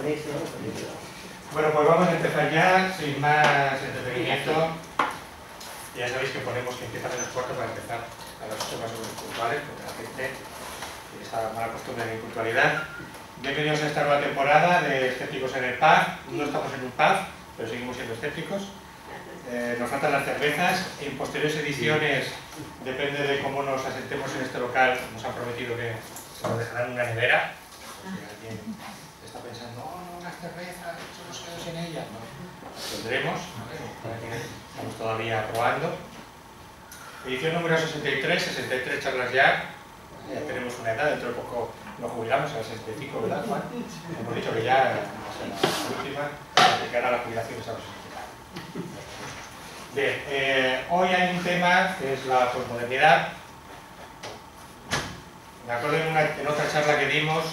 Bueno, pues vamos a empezar ya, sin más entretenimiento. Ya sabéis que ponemos que empieza menos cuarto para empezar a las 8 más o menos puntuales, porque la gente tiene esta mala costumbre de impuntualidad. Bienvenidos a esta nueva temporada de Escépticos en el Pub. No estamos en un pub, pero seguimos siendo escépticos. Nos faltan las cervezas. En posteriores ediciones, depende de cómo nos asentemos en este local, nos han prometido que se nos dejarán una nevera. Si alguien está pensando, no, unas cervezas, solo nos quedamos en ellas. No, las tendremos, estamos todavía probando. Edición número 63 charlas ya. Ya tenemos una edad, dentro de poco nos jubilamos a los 65, ¿verdad, Juan? Hemos dicho que ya va a ser la última, que ahora la jubilación es a los 65. Bien, hoy hay un tema que es la posmodernidad. Me acuerdo en otra charla que dimos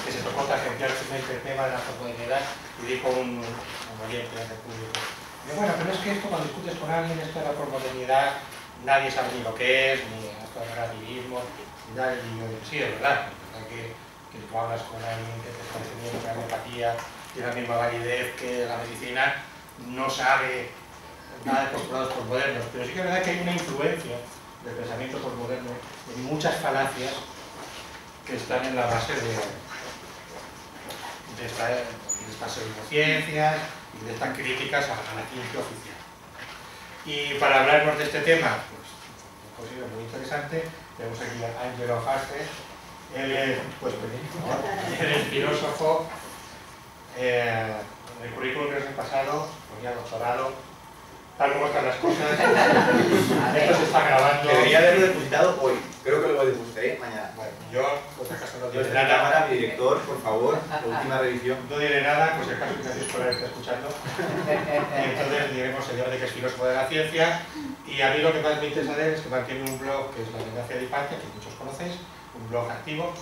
que se tocó tangencialmente el tema de la posmodernidad y dijo un oyente del público: bueno, pero es que esto, cuando discutes con alguien esto de la posmodernidad, nadie sabe ni lo que es, ni esto del relativismo, y tal. Y yo digo, sí, es verdad, que tú hablas con alguien que te está enseñando que la homeopatía tiene la misma validez que la medicina, no sabe nada de postulados posmodernos, pero sí que es verdad que hay una influencia del pensamiento posmoderno en muchas falacias que están en la base de estas pseudociencias y de estas críticas a la ciencia oficial. Y para hablarnos de este tema, pues muy interesante, tenemos aquí a Angelo Faste. Él es, él es filósofo, en el currículum que os he pasado ponía doctorado, tal como están las cosas. Esto se está grabando. Debería haberlo depositado hoy, creo que lo depositaré mañana. Bueno, yo, por si acaso, no Yo diré la nada. cámara, mi director, por favor, la última revisión. No diré nada, pues si acaso Ignacio Escolar está escuchando. Y entonces diremos señor de que es filósofo de la ciencia. Y a mí lo que más me interesa de él es que mantiene un blog que es La Tendencia de Hipatia, que muchos conocéis, un blog activo,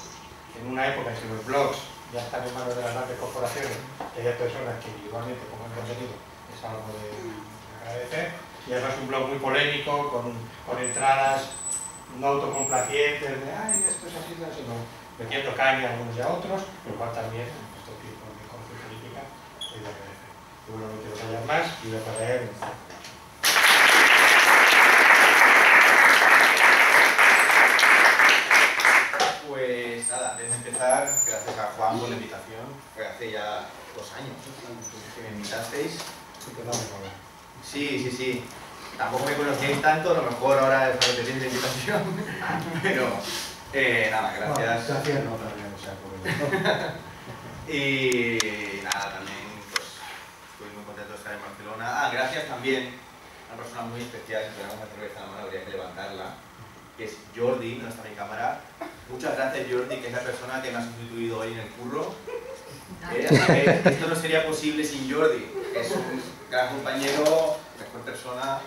en una época en que los blogs ya están en manos de las grandes corporaciones, que hay personas que individualmente pongan contenido, es algo de agradecer. Y además un blog muy polémico, con entradas no autocomplacientes, de ay, esto es así, sino metiendo caña a unos y a otros, lo cual también, en estos tiempos de corte política, es de agradecer. Y bueno, no quiero callar más y voy a leer. Pues nada, antes de empezar, gracias a Juan por la invitación. Fue hace ya 2 años que me invitasteis. Sí. Tampoco me conocíais tanto, a lo mejor ahora es repetir la invitación. Pero nada, gracias. Gracias, no, también, o sea, por Y nada, también pues estoy muy contento de estar en Barcelona. Gracias también a una persona muy especial, si tenemos una cerveza en la mano habría que levantarla, que es Jordi, no está en mi cámara. Muchas gracias, Jordi, que es la persona que me ha sustituido hoy en el curro. Así que esto no sería posible sin Jordi, que es un gran compañero, mejor persona.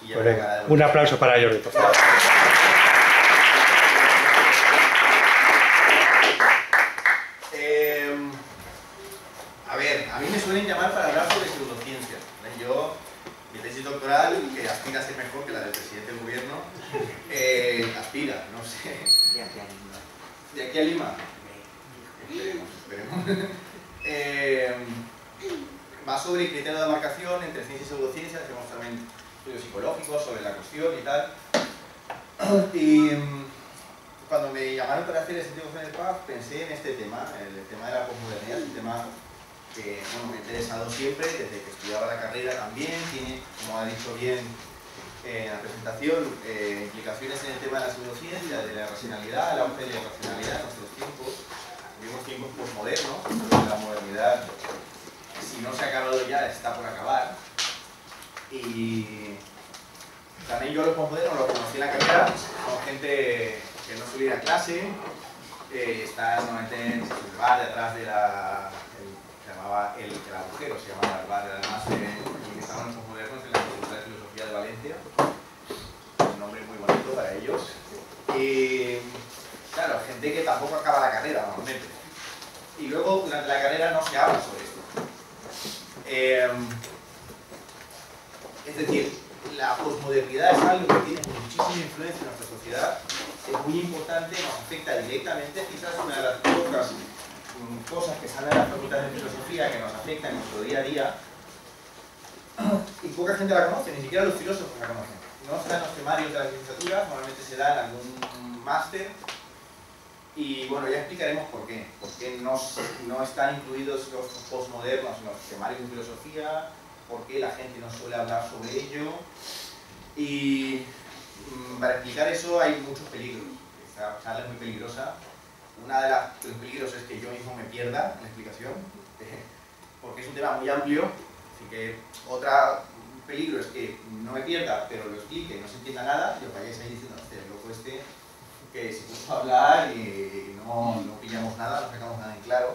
Y un aplauso para Jordi, por favor. A ver, a mí me suelen llamar para hablar sobre pseudociencias. Yo, mi tesis doctoral, que aspira a ser mejor que la del presidente del gobierno, aspira, no sé. De aquí a Lima. ¿De aquí a Lima? Esperemos. Va sobre el criterio de demarcación entre ciencia y pseudociencia. Hacemos también estudios psicológicos sobre la cuestión y tal. Y cuando me llamaron para hacer ese tipo de pub, pensé en este tema, el tema de la posmodernidad. Es un tema que me ha interesado siempre, desde que estudiaba la carrera también. Tiene, como ha dicho bien en la presentación, implicaciones en el tema de la pseudociencia, de la racionalidad, el auge de la racionalidad en nuestros tiempos. Vivimos tiempos posmodernos, la modernidad, si no se ha acabado ya, está por acabar. Y también yo los posmodernos los conocí en la carrera, con gente que no suele ir a clase, está normalmente en el bar de atrás de la... se llamaba el agujero, se llamaba el bar, además en el que estaban los posmodernos en la Facultad de Filosofía de Valencia. Un nombre muy bonito para ellos. Y claro, gente que tampoco acaba la carrera normalmente. Y luego durante la carrera no se habla sobre esto. Es decir, la posmodernidad es algo que tiene muchísima influencia en nuestra sociedad, es muy importante, nos afecta directamente, quizás una de las pocas cosas que salen de la Facultad de Filosofía que nos afectan en nuestro día a día, y poca gente la conoce, ni siquiera los filósofos la conocen. No está en los temarios de las licenciaturas, normalmente se da en algún máster, y bueno, ya explicaremos por qué no están incluidos los postmodernos en los temarios de filosofía, por qué la gente no suele hablar sobre ello, y para explicar eso hay muchos peligros. Esta charla es muy peligrosa. Uno de los peligros es que yo mismo me pierda en la explicación, porque es un tema muy amplio, así que otro peligro es que no me pierda, pero lo explique y no se entienda nada, y os vayáis ahí diciendo, el loco este que se puso a hablar y no pillamos nada, no sacamos nada en claro.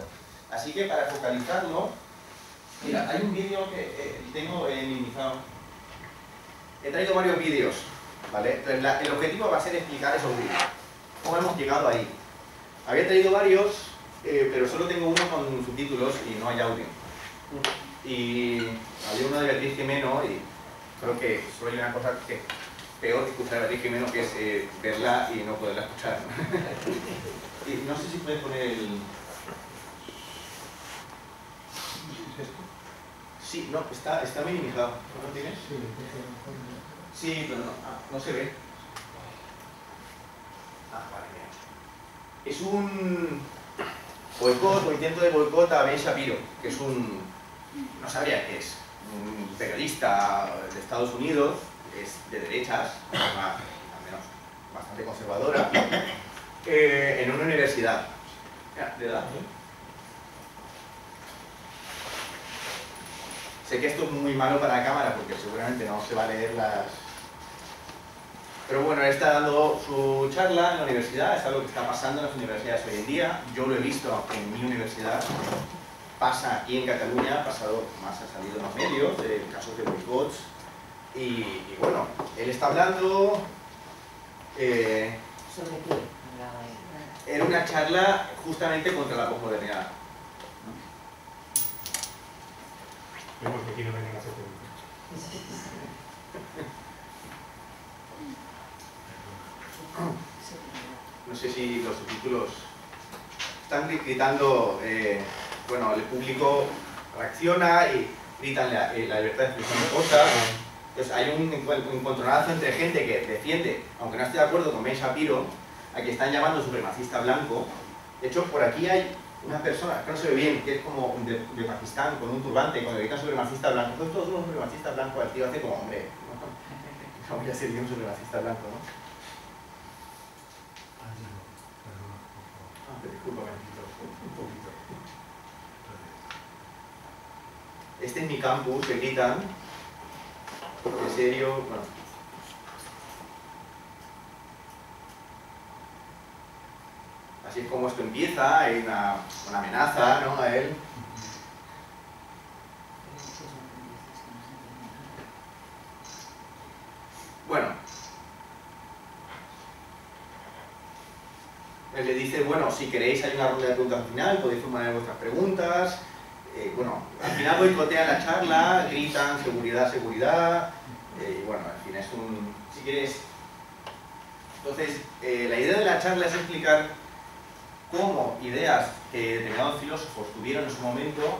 Así que para focalizarlo, mira, hay un vídeo que tengo minimizado. He traído varios vídeos, ¿vale? Entonces, el objetivo va a ser explicar esos vídeos. ¿Cómo hemos llegado ahí? Había traído varios, pero solo tengo uno con subtítulos y no hay audio. Y había uno de Beatriz Jimeno y creo que solo hay una cosa que peor que escuchar a Beatriz Jimeno, que es verla y no poderla escuchar. Y no sé si puedes poner el... Sí, no, está minimizado. ¿No lo tienes? Sí, pero no se ve. Vale, bien. Es un boicot o intento de boicot a Ben Shapiro, que es no sabría qué es, un periodista de Estados Unidos, es de derechas, al menos bastante conservadora, en una universidad. ¿De edad? Sé que esto es muy malo para la cámara porque seguramente no se va a leer las... Pero bueno, él está dando su charla en la universidad, es algo que está pasando en las universidades hoy en día. Yo lo he visto en mi universidad, pasa aquí en Cataluña, ha pasado más, ha salido en los medios, de casos de boicots. Y bueno, él está hablando... ¿Sobre qué hablaba él? Era una charla justamente contra la posmodernidad. Vemos que aquí no vengan a hacer preguntas. No sé si los subtítulos están gritando, bueno, el público reacciona y gritan la libertad de expresión de cosas. Entonces hay un encontronazo entre gente que defiende, aunque no esté de acuerdo con Ben Shapiro, a que están llamando supremacista blanco. De hecho, por aquí hay una persona, que no se ve bien, que es como de Pakistán, con un turbante, cuando gritan supremacista blanco. Entonces todos somos supremacistas blancos, el tío hace como, hombre, no voy a ser yo un supremacista blanco, ¿no? Discúlpame, un poquito. Este es mi campus, que gritan. En serio, bueno. Así es como esto empieza, hay una amenaza, ¿no?, a él. Bueno. Él le dice, bueno, si queréis hay una ronda de preguntas al final, podéis formular vuestras preguntas. Bueno, al final boicotean la charla, gritan seguridad, seguridad. Y bueno, al fin es un... Si quieres... Entonces, la idea de la charla es explicar cómo ideas que determinados filósofos tuvieron en su momento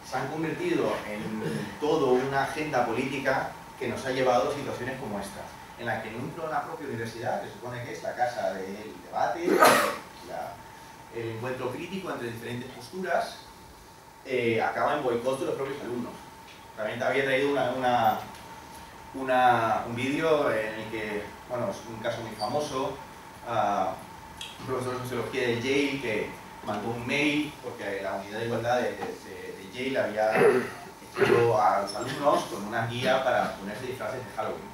se han convertido en toda una agenda política que nos ha llevado a situaciones como esta, en la que dentro de la propia universidad, que se supone que es la casa del debate, el encuentro crítico entre diferentes posturas, acaba en boicot de los propios alumnos. También te había traído un vídeo en el que, bueno, es un caso muy famoso, un profesor de sociología de Yale que mandó un mail porque la unidad de igualdad de Yale había hecho a los alumnos con una guía para ponerse disfraces de Halloween.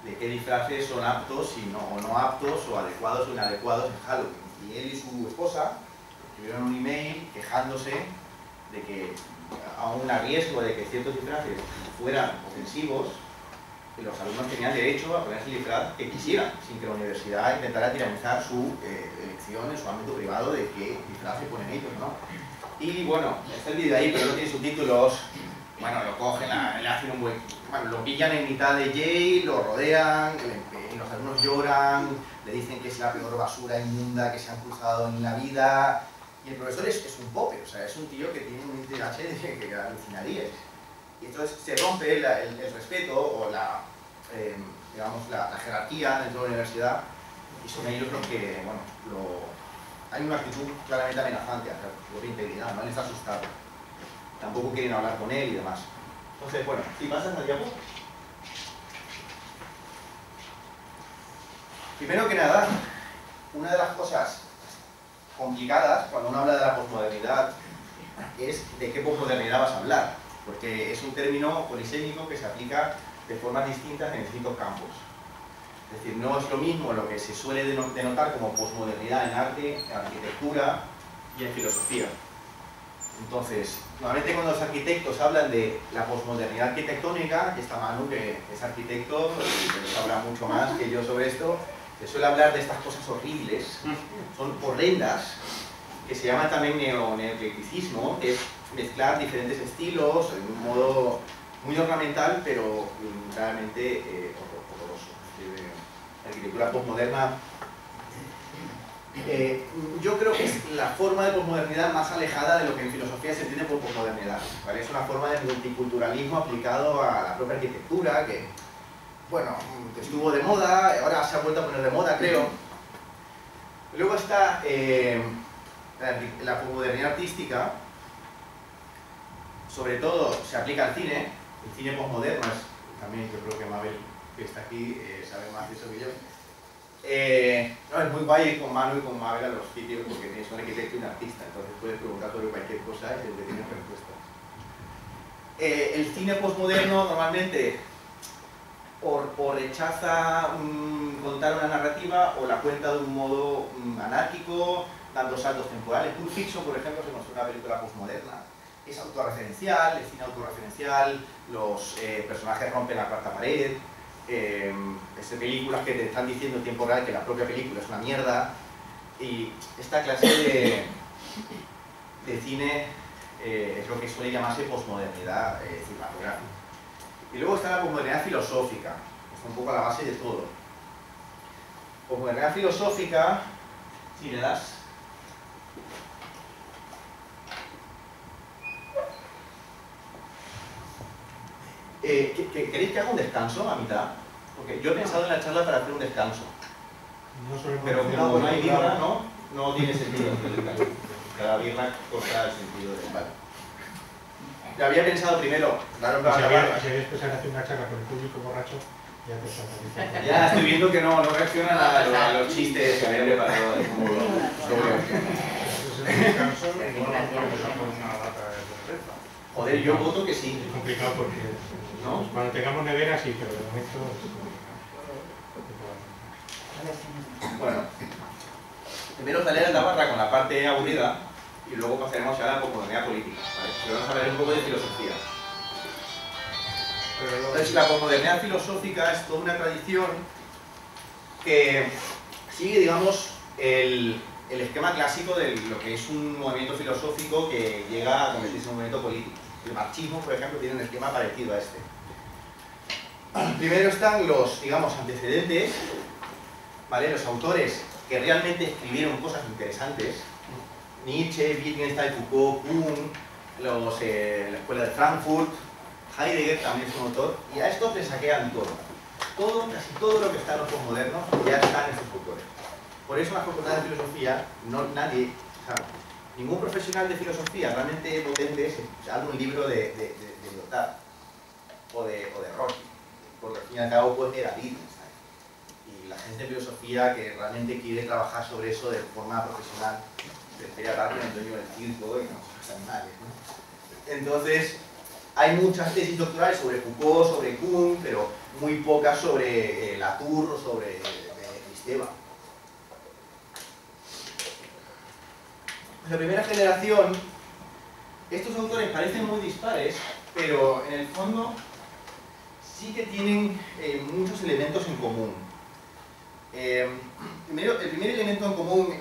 De qué disfraces son aptos o no aptos, o adecuados o inadecuados en Halloween. Y él y su esposa escribieron un email quejándose de que, aún a riesgo de que ciertos disfraces fueran ofensivos, los alumnos tenían derecho a ponerse el disfraz que quisieran, sin que la universidad intentara tiranizar su elección en su ámbito privado de qué disfraz se ponen ellos, ¿no? Y bueno, está el vídeo ahí, pero no tiene subtítulos. Bueno, lo cogen, le hacen un buen... Bueno, lo pillan en mitad de Yale, lo rodean, los alumnos lloran, le dicen que es la peor basura inmunda que se han cruzado en la vida, Y el profesor es un pope, o sea, es un tío que tiene un ITH que alucinaríais. Y entonces se rompe el respeto o digamos, la jerarquía dentro de la universidad, y son ellos los que, bueno, hay una actitud claramente amenazante hacia su propia integridad, no les está asustado. Tampoco quieren hablar con él y demás. Entonces, bueno, si pasas al diapo. Primero que nada, una de las cosas complicadas cuando uno habla de la posmodernidad es de qué posmodernidad vas a hablar, porque es un término polisémico que se aplica de formas distintas en distintos campos. Es decir, no es lo mismo lo que se suele denotar como posmodernidad en arte, en arquitectura y en filosofía. Entonces, normalmente cuando los arquitectos hablan de la posmodernidad arquitectónica, que está Manu, que es arquitecto y que nos habla mucho más que yo sobre esto, se suele hablar de estas cosas horribles, son horrendas, que se llama también neoclasicismo, que es mezclar diferentes estilos en un modo muy ornamental, pero realmente horroroso. La arquitectura posmoderna, yo creo que es la forma de posmodernidad más alejada de lo que en filosofía se entiende por posmodernidad, ¿vale? Es una forma de multiculturalismo aplicado a la propia arquitectura, que, bueno, estuvo de moda, ahora se ha vuelto a poner de moda, creo. Luego está la posmodernidad artística, sobre todo se aplica al cine. El cine posmoderno es, también yo creo que Mabel, que está aquí, sabe más de eso que yo. No, es muy guay ir con Manu y con Mabel a los sitios porque son arquitecto y un artista, entonces puedes preguntar sobre cualquier cosa y siempre tienes respuestas. El cine posmoderno normalmente o rechaza contar una narrativa o la cuenta de un modo anárquico, dando saltos temporales. Pulp Fiction, por ejemplo, se considera una película posmoderna. Es autorreferencial, el cine autorreferencial, los personajes rompen la cuarta pared, películas que te están diciendo en tiempo real que la propia película es una mierda, y esta clase de cine es lo que suele llamarse posmodernidad cinematográfica. Y luego está la posmodernidad filosófica, que está un poco a la base de todo. Posmodernidad filosófica, si le das. ¿Queréis que haga un descanso a mitad? Porque yo he pensado en la charla para hacer un descanso. Pero como no hay birra, no tiene sentido hacer el descanso. Cada birra corta el sentido del vale. Yo había pensado primero, claro, si habías pensado en hacer una charla con el público borracho, ya te está. Ya estoy viendo que no reaccionan a los chistes que había preparado de modo. Joder, yo voto que sí. Es complicado porque ¿no? Cuando tengamos nevera sí, pero de momento bueno, primero sale la barra con la parte aburrida y luego pasaremos ya a la posmodernidad política, ¿vale? Pero vamos a hablar un poco de filosofía. Entonces, la posmodernidad filosófica es toda una tradición que sigue, digamos, el esquema clásico de lo que es un movimiento filosófico que llega a convertirse en un movimiento político. El marxismo, por ejemplo, tiene un esquema parecido a este. Primero están los, digamos, antecedentes, ¿vale? Los autores que realmente escribieron cosas interesantes. Nietzsche, Wittgenstein, Foucault, Kuhn, la Escuela de Frankfurt, Heidegger también es un autor, y a estos les saquean todo. Casi todo lo que está en los posmodernos ya está en estos autores. Por eso en las facultades de filosofía, ningún profesional de filosofía realmente potente se haga un libro de Lyotard o de Rorty, porque al fin y al cabo pues era Wittgenstein. Y la gente de filosofía que realmente quiere trabajar sobre eso de forma profesional, prefiere hablar con Antonio del Circo y no los animales, ¿no? Entonces, hay muchas tesis doctorales sobre Foucault, sobre Kuhn, pero muy pocas sobre Latour o sobre Kristeva. La primera generación, estos autores parecen muy dispares, pero en el fondo sí que tienen muchos elementos en común. El primer elemento en común,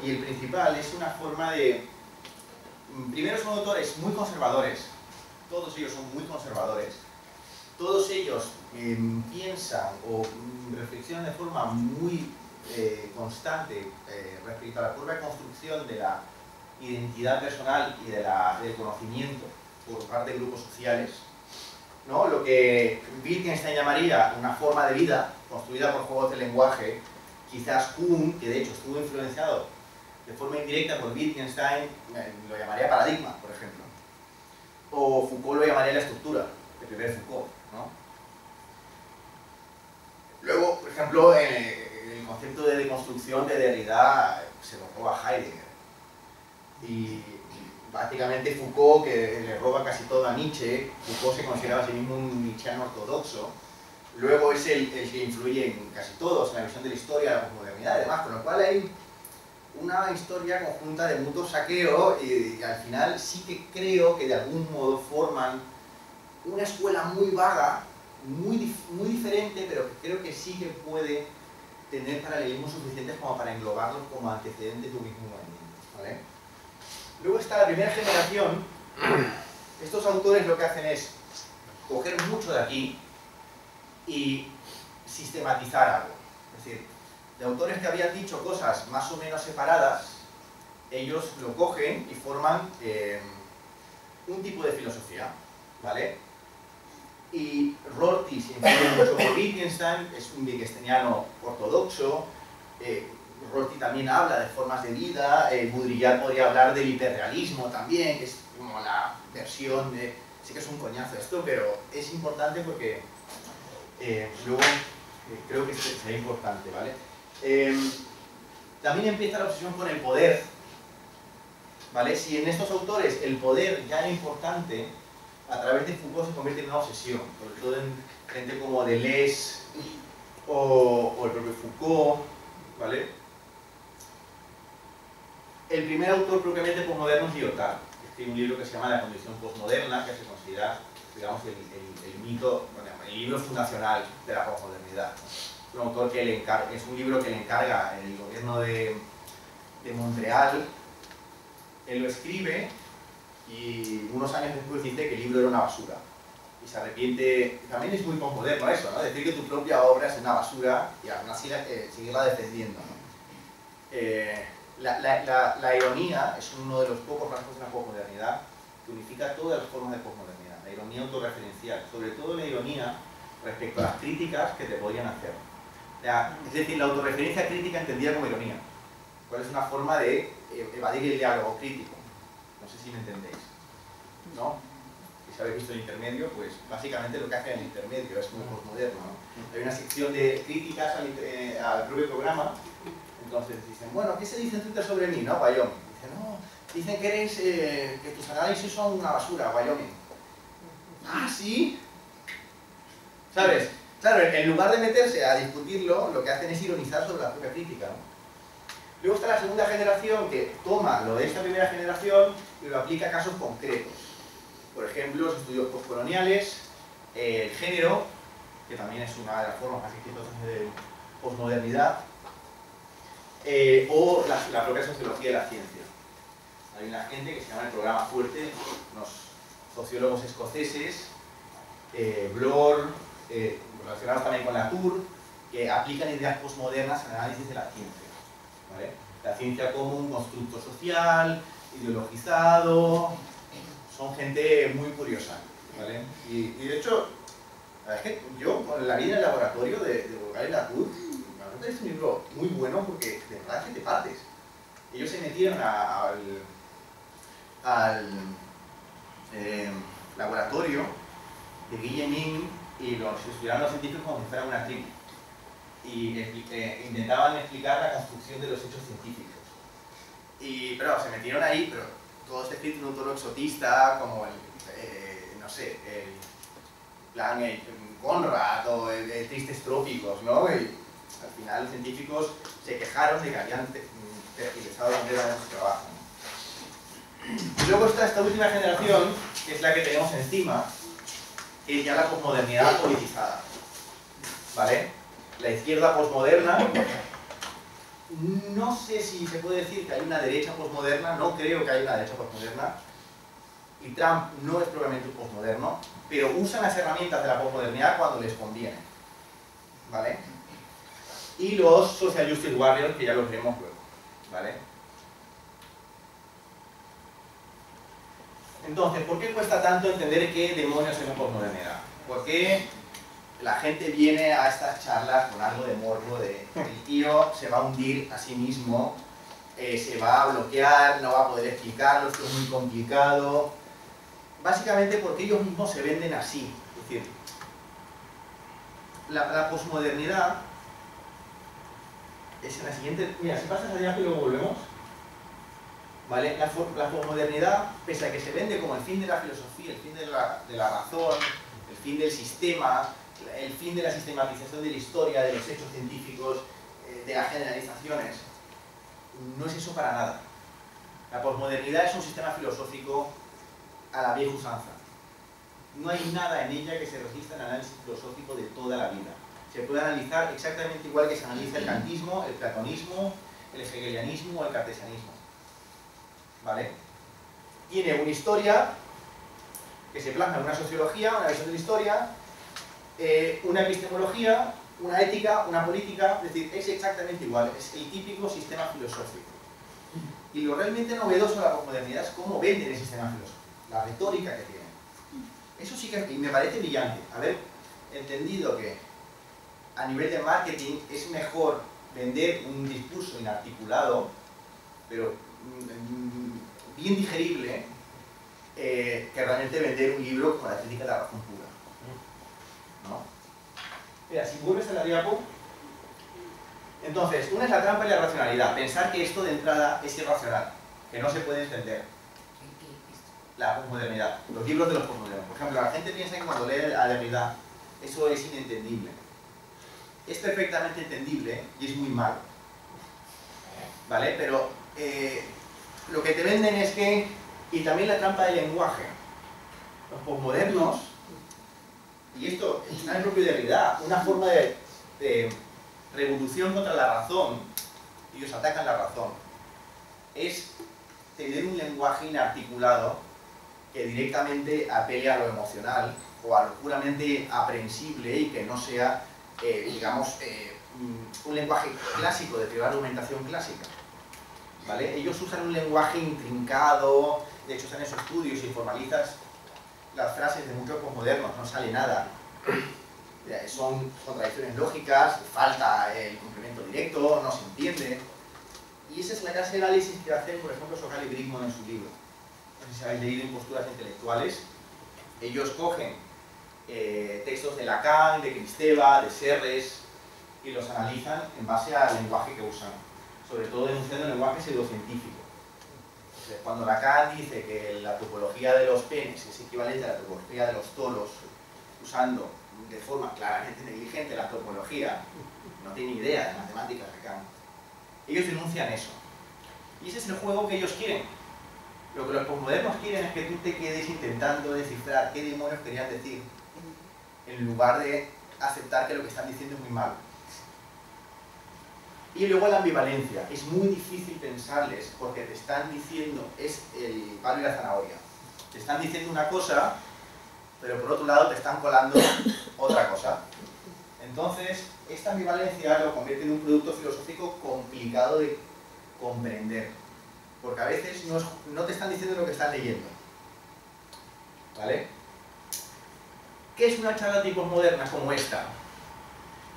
y el principal, es una forma de... Primero son autores muy conservadores, todos ellos son muy conservadores, todos ellos piensan o reflexionan de forma muy constante respecto a la propia construcción de la identidad personal y del conocimiento por parte de grupos sociales, ¿no? Lo que Wittgenstein llamaría una forma de vida construida por juegos de lenguaje, quizás Kuhn, que de hecho estuvo influenciado de forma indirecta por Wittgenstein, lo llamaría paradigma, por ejemplo. O Foucault lo llamaría la estructura, el primer Foucault, ¿no? Luego, por ejemplo, el concepto de deconstrucción de Derrida se lo roba Heidegger. Y básicamente Foucault, que le roba casi todo a Nietzsche, Foucault se consideraba a sí mismo un nietzscheano ortodoxo, luego es el que influye en casi todos, en la visión de la historia, la posmodernidad y demás, con lo cual hay una historia conjunta de mutuo saqueo y al final sí que creo que de algún modo forman una escuela muy vaga, muy diferente, pero que creo que sí que puede tener paralelismos suficientes como para englobarlos como antecedentes de un mismo movimiento, ¿vale? Luego está la primera generación. Estos autores lo que hacen es coger mucho de aquí y sistematizar algo. Es decir, de autores que habían dicho cosas más o menos separadas, ellos lo cogen y forman un tipo de filosofía, ¿vale? Y Rorty se influye mucho por Wittgenstein, es un wittgensteiniano ortodoxo. Rorty también habla de formas de vida. Baudrillard podría hablar del hiperrealismo también, que es como la versión de... Sí que es un coñazo esto, pero es importante porque luego creo que sería importante, ¿vale? También empieza la obsesión con el poder, ¿vale? Si en estos autores el poder ya era importante, a través de Foucault se convierte en una obsesión, sobre todo en gente como Deleuze o el propio Foucault, ¿vale? El primer autor propiamente posmoderno es Lyotard, que escribe un libro que se llama La condición posmoderna, que se considera, digamos, el mito, bueno, el libro fundacional de la posmodernidad. Un autor que es un libro que le encarga el gobierno de Montreal. Él lo escribe y unos años después dice que el libro era una basura. Y se arrepiente. También es muy posmoderno eso, ¿no? Decir que tu propia obra es una basura y aún así seguirla defendiendo, ¿no? La ironía es uno de los pocos rasgos de la posmodernidad que unifica todas las formas de posmodernidad. La ironía autorreferencial, sobre todo la ironía respecto a las críticas que te podrían hacer. Es decir, la autorreferencia crítica entendida como ironía. ¿Cuál es una forma de evadir el diálogo crítico? No sé si me entendéis, ¿no? Si habéis visto el intermedio, pues básicamente lo que hace el intermedio es muy posmoderno, ¿no? Hay una sección de críticas al propio programa. Entonces dicen, bueno, ¿qué se dice en Twitter sobre mí, no, Wyoming? Dicen, no, dicen que eres, que tus análisis son una basura, Wyoming. Ah, ¿sí? ¿Sabes? Claro, en lugar de meterse a discutirlo, lo que hacen es ironizar sobre la propia crítica, ¿no? Luego está la segunda generación que toma lo de esta primera generación y lo aplica a casos concretos. Por ejemplo, los estudios postcoloniales, el género, que también es una de las formas más exitosas de posmodernidad, o la propia sociología de la ciencia. Hay una gente que se llama el programa Fuerte, unos sociólogos escoceses, Bloor, relacionados también con Latour, que aplican ideas postmodernas al análisis de la ciencia, ¿vale? La ciencia como un constructo social, ideologizado. Son gente muy curiosa, ¿vale? Y de hecho, la verdad es que yo, con la vida en el laboratorio de Bulgari y Latour, es un libro muy bueno porque de verdad que te partes. Ellos se metieron al laboratorio de Guillemin y los estudiaron los científicos como si fuera una tribu. Y intentaban explicar la construcción de los hechos científicos. Pero se metieron ahí, pero todo está escrito en un tono exotista, como no sé, el plan Conrad o el Tristes Trópicos, ¿no? Y al final los científicos se quejaron de que habían tergiversado la manera de su trabajo. Y luego está esta última generación, que es la que tenemos encima, que es ya la posmodernidad politizada, ¿vale? La izquierda posmoderna, no sé si se puede decir que hay una derecha posmoderna, no creo que haya una derecha posmoderna, y Trump no es propiamente un posmoderno, pero usan las herramientas de la posmodernidad cuando les conviene, ¿vale? Y los social justice warriors, que ya los veremos luego, ¿vale? Entonces, ¿por qué cuesta tanto entender qué demonios es la posmodernidad? ¿Por qué la gente viene a estas charlas con algo de morbo de el tío se va a hundir a sí mismo, se va a bloquear, no va a poder explicarlo, esto es muy complicado? Básicamente porque ellos mismos se venden así. Es decir, la posmodernidad es en la siguiente... Mira, si pasas allá y luego volvemos. ¿Vale? La posmodernidad, pese a que se vende como el fin de la filosofía, el fin de la razón, el fin del sistema, el fin de la sistematización de la historia, de los hechos científicos, de las generalizaciones, no es eso para nada. La posmodernidad es un sistema filosófico a la vieja usanza. No hay nada en ella que se resista al análisis filosófico de toda la vida. Se puede analizar exactamente igual que se analiza el kantismo, el platonismo, el hegelianismo o el cartesianismo. ¿Vale? Tiene una historia que se plasma en una sociología, una visión de la historia, una epistemología, una ética, una política, es decir, es exactamente igual, es el típico sistema filosófico. Y lo realmente novedoso de la posmodernidad es cómo venden el sistema filosófico, la retórica que tienen. Eso sí que me parece brillante, haber entendido que a nivel de marketing es mejor vender un discurso inarticulado, pero bien digerible, que realmente vender un libro con la crítica de la razón pura. ¿No? Mira, si vuelves a la diapo, entonces, una es la trampa y la racionalidad, pensar que esto de entrada es irracional, que no se puede entender. La posmodernidad, los libros de los posmodernos. Por ejemplo, la gente piensa que cuando lee a Derrida, eso es inentendible. Es perfectamente entendible y es muy malo. ¿Vale? Pero lo que te venden es que, y también la trampa del lenguaje, los posmodernos, y esto está en el propio Derrida, una forma de revolución contra la razón, ellos atacan la razón, es tener un lenguaje inarticulado que directamente apele a lo emocional o a lo puramente aprehensible y que no sea, digamos, un lenguaje clásico, de teoría de argumentación clásica. ¿Vale? Ellos usan un lenguaje intrincado, de hecho están en esos estudios y formalizas las frases de muchos posmodernos, no sale nada. Son contradicciones lógicas, falta el complemento directo, no se entiende. Y esa es la clase de análisis que hace, por ejemplo, Sokal y Brickman en su libro. No sé si habéis leído Imposturas intelectuales. Ellos cogen textos de Lacan, de Kristeva, de Serres, y los analizan en base al lenguaje que usan, sobre todo denunciando el lenguaje pseudocientífico. Cuando Lacan dice que la topología de los penes es equivalente a la topología de los toros, usando de forma claramente negligente la topología, no tiene idea de matemáticas Lacan, ellos denuncian eso. Y ese es el juego que ellos quieren. Lo que los posmodernos quieren es que tú te quedes intentando descifrar qué demonios querían decir, en lugar de aceptar que lo que están diciendo es muy malo. Y luego la ambivalencia. Es muy difícil pensarles porque te están diciendo, es el palo y la zanahoria. Te están diciendo una cosa, pero por otro lado te están colando otra cosa. Entonces, esta ambivalencia lo convierte en un producto filosófico complicado de comprender. Porque a veces no te están diciendo lo que están leyendo. ¿Vale? ¿Qué es una charla tipo moderna como esta?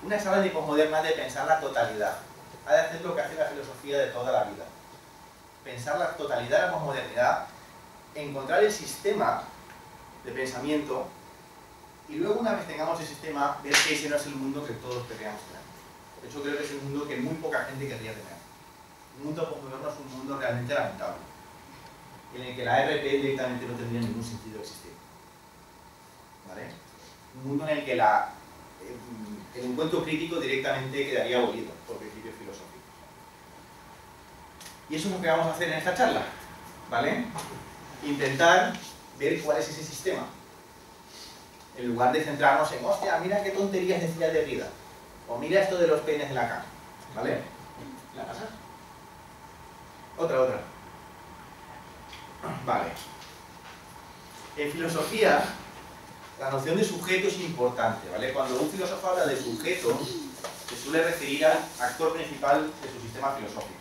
Una charla tipo moderna de pensar la totalidad. Ha de hacer lo que hace la filosofía de toda la vida. Pensar la totalidad de la posmodernidad, encontrar el sistema de pensamiento y luego, una vez tengamos el sistema, ver que ese no es el mundo que todos querríamos tener. De hecho, creo que es el mundo que muy poca gente querría tener. Un mundo posmoderno es un mundo realmente lamentable, en el que la RP directamente no tendría ningún sentido existir. ¿Vale? Un mundo en el que el encuentro crítico directamente quedaría abolido por principios filosóficos. Y eso es lo que vamos a hacer en esta charla, ¿vale? Intentar ver cuál es ese sistema, en lugar de centrarnos en, hostia, mira qué tonterías decía Derrida, o mira esto de los peines de Lacan, ¿vale? ¿La pasas? Otra. Vale. En filosofía, la noción de sujeto es importante, ¿vale? Cuando un filósofo habla de sujeto, se suele referir al actor principal de su sistema filosófico.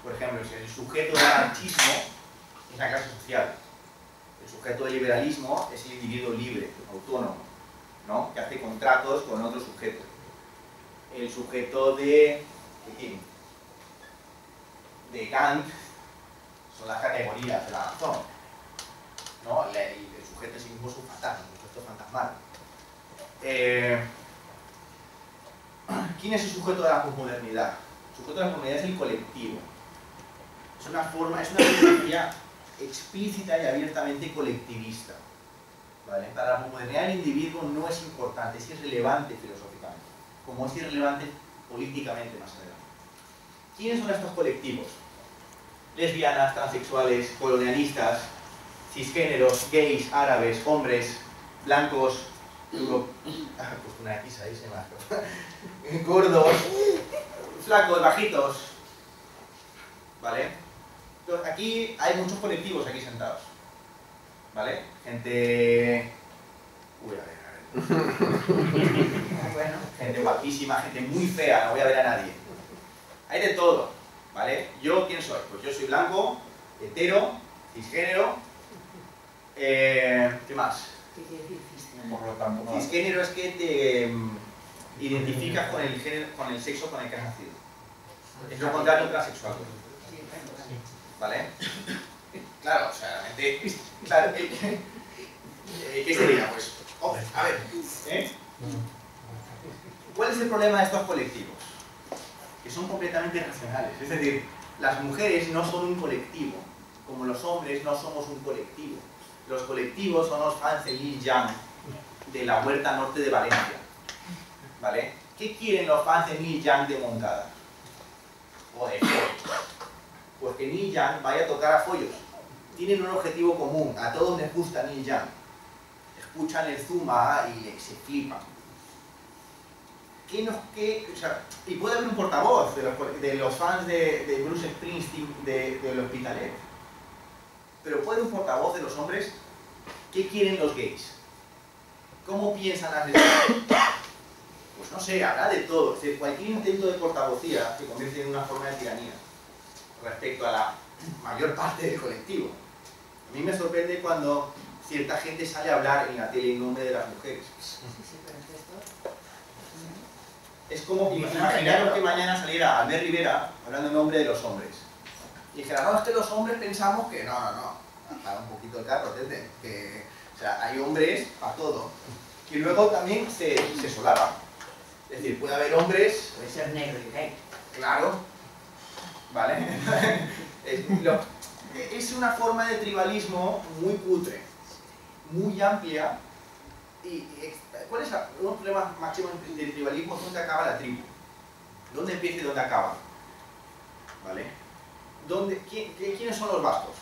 Por ejemplo, si el sujeto del anarquismo es la clase social, el sujeto del liberalismo es el individuo libre, autónomo, ¿no? Que hace contratos con otro sujeto. El sujeto de Kant son las categorías de la razón, ¿no? El sujeto en sí mismo es un fantasma, un sujeto fantasmal. ¿Quién es el sujeto de la posmodernidad? El sujeto de la posmodernidad es el colectivo. Es una filosofía explícita y abiertamente colectivista. ¿Vale? Para la posmodernidad el individuo no es importante, es irrelevante filosóficamente, como es irrelevante políticamente más adelante. ¿Quiénes son estos colectivos? Lesbianas, transexuales, colonialistas, cisgéneros, gays, árabes, hombres, blancos, pues una X ahí se me gordos, flacos, bajitos, ¿vale? Entonces, aquí hay muchos colectivos aquí sentados, ¿vale? Gente... Uy, a ver. Bueno, gente guapísima, gente muy fea, no voy a ver a nadie. Hay de todo, ¿vale? ¿Yo quién soy? Pues yo soy blanco, hetero, cisgénero, ¿qué más? ¿Qué quiere decir cisgénero? Por lo tanto, cisgénero es que te identificas con el género, con el sexo con el que has nacido. Es lo contrario a un transexual. ¿Vale? Claro, o sea, realmente... Claro, ¿qué sería? Pues, a ver, ¿cuál es el problema de estos colectivos? Que son completamente racionales. Es decir, las mujeres no son un colectivo, como los hombres no somos un colectivo. Los colectivos son los fans de Neil Young, de la Huerta Norte de Valencia. ¿Vale? ¿Qué quieren los fans de Neil Young de Moncada? O de Follos. Pues que Neil Young vaya a tocar a Follos. Tienen un objetivo común, a todos les gusta Neil Young. Escuchan el Zuma y se flipan. O sea, y puede haber un portavoz de los fans de Bruce Springsteen del Hospitalet. Pero puede haber un portavoz de los hombres. ¿Qué quieren los gays? ¿Cómo piensan las lesbianas? Pues no sé, habrá de todo. Es decir, cualquier intento de portavocía se convierte en una forma de tiranía respecto a la mayor parte del colectivo. A mí me sorprende cuando cierta gente sale a hablar en la tele en nombre de las mujeres. Es como imaginaros que mañana saliera Albert Rivera hablando en nombre de los hombres. Y dijera, no, es que los hombres pensamos que no, para un poquito el carro, ¿entiendes? Que, o sea, hay hombres para todo. Y luego también se solapa. Es decir, puede haber hombres... Puede ser negro y gay. Claro. ¿Vale? Es una forma de tribalismo muy cutre, muy amplia. ¿Y cuál es uno de los problemas máximos del tribalismo? ¿Dónde acaba la tribu? ¿Dónde empieza y dónde acaba? ¿Vale? ¿Quiénes son los vascos?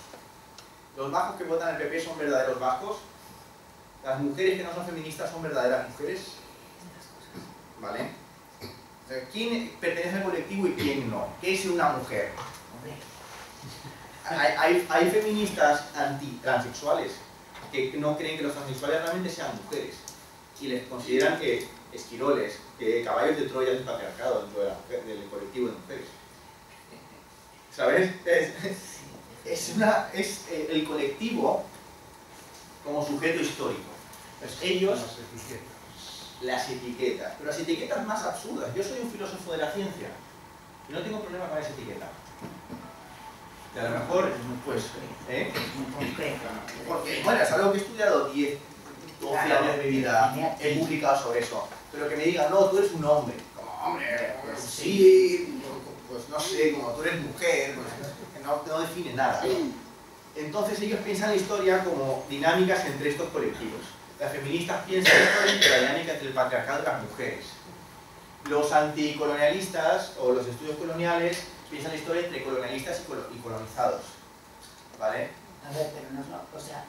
¿Los vascos que votan al PP son verdaderos vascos? ¿Las mujeres que no son feministas son verdaderas mujeres? ¿Vale? O sea, ¿quién pertenece al colectivo y quién no? ¿Qué es una mujer? Hay feministas antitransexuales que no creen que los transexuales realmente sean mujeres y les consideran que esquiroles, que caballos de Troya es patriarcado dentro del colectivo de mujeres. ¿Sabes? Es el colectivo como sujeto histórico. Pues ellos, las etiquetas, pero las etiquetas más absurdas. Yo soy un filósofo de la ciencia y no tengo problema con esa etiqueta. Y a lo mejor, pues, porque, bueno, es algo que he estudiado 10, 12 años de mi vida, he publicado sobre eso, pero que me digan, no, tú eres un hombre. Como, hombre, pues sí, pues no sé, como tú eres mujer, pues, no define nada. Entonces ellos piensan la historia como dinámicas entre estos colectivos. Las feministas piensan la historia entre la dinámica entre el patriarcado y las mujeres. Los anticolonialistas o los estudios coloniales piensan la historia entre colonialistas y colonizados, ¿vale? A ver, pero no es o sea,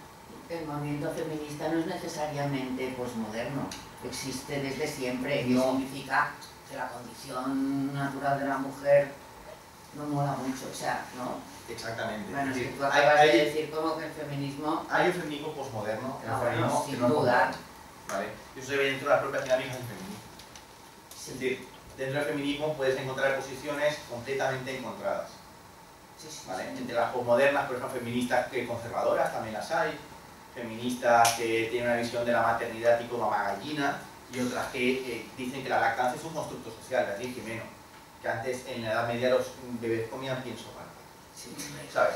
el movimiento feminista no es necesariamente posmoderno, existe desde siempre, y significa que la condición natural de la mujer no mola mucho, o sea, ¿no? Exactamente. Bueno, si tú acabas de decir como que el feminismo... Hay un feminismo posmoderno, No, sin duda. ¿Vale? Eso se ve dentro de las propias dinámicas del feminismo. Sí. Es decir, dentro del feminismo puedes encontrar posiciones completamente encontradas. Sí, ¿Vale? Entre las posmodernas, por ejemplo, feministas que conservadoras también las hay. feministas que tienen una visión de la maternidad tipo mamá gallina, y otras que dicen que la lactancia es un constructo social, Beatriz Jimeno, que antes en la Edad Media los bebés comían pienso para. ¿Sabes?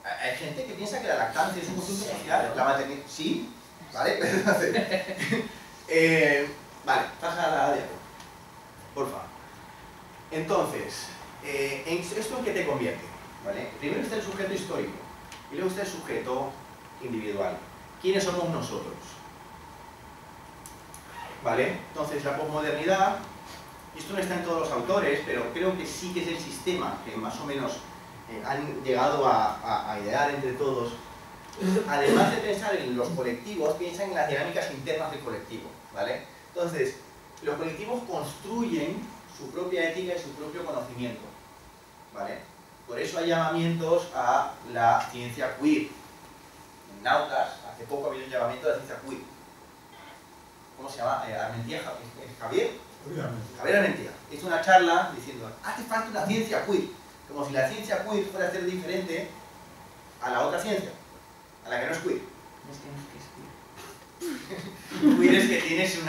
Hay gente que piensa que la lactancia es un constructo social, la maternidad. ¿Sí? ¿Vale? Vale, pasa a la diapositiva, por favor. Entonces, ¿esto en qué te convierte? ¿Vale? Primero está el sujeto histórico y luego está el sujeto individual. ¿Quiénes somos nosotros? ¿Vale? Entonces, la posmodernidad, esto no está en todos los autores, pero creo que sí que es el sistema que más o menos han llegado a idear entre todos. Además de pensar en los colectivos, piensan en las dinámicas internas del colectivo, ¿vale? Entonces, los colectivos construyen su propia ética y su propio conocimiento, ¿vale? Por eso hay llamamientos a la ciencia queer. En Nautas, hace poco ha habido un llamamiento a la ciencia queer. ¿Cómo se llama? Armentía, Javier. Javier Armentía. Hizo una charla diciendo, hace falta una ciencia queer. Como si la ciencia queer fuera a ser diferente a la otra ciencia, a la que no es queer. Queer es que tienes es